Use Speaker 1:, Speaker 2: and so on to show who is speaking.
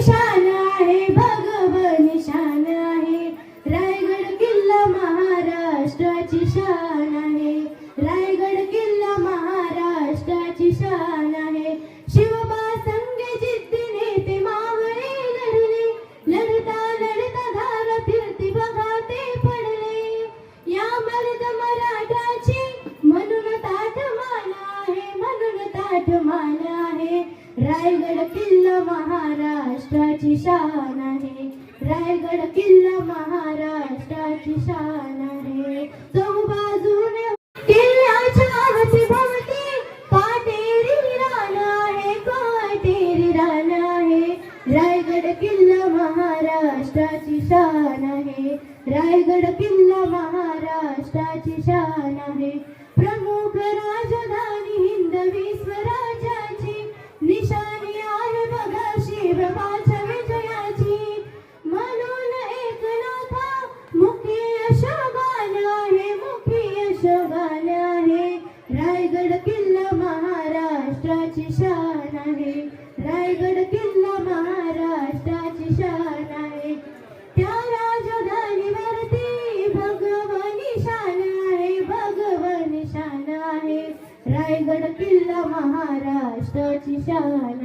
Speaker 1: शान आहे, भगवानी शान आहे. रायगड किल्ला महाराष्ट्राची शान आहे. रायगड किल्ला महाराष्ट्राची शान आहे. शिवबा संगे जिद्दीने ते मावळे लढले, लढता लढता धारा फिरती बघा ते पडले. या मर्द मराठाची म्हणून ताठ मान आहे, म्हणून ताठ मान आहे. रायगड किल्ला महाराष्ट्राची शान आहे. रायगड किल्ला महाराष्ट्राची शान आहे. चौबाजूने किल्ल्याच्या अवतीभवती काटेरी रान आहे, काटेरी रान आहे. रायगड किल्ला महाराष्ट्राची शान आहे. रायगड किल्ला महाराष्ट्राची शान आहे. प्रमुख राजधानी हिंदवी स्वराज्याची निशाणी आहे बघा शिवबाच्या विजयाची. म्हणून एकनाथा मुखी यशगान आहे, मुखी यशगान आहे. रायगड किल्ला महाराष्ट्राची शान आहे. रायगड किल्ला महाराष्ट्राची शान आहे. त्या राजधानीवरती भगवानी शान आहे, भगवानी शान आहे. रायगड किल्ला महाराष्ट्राची शान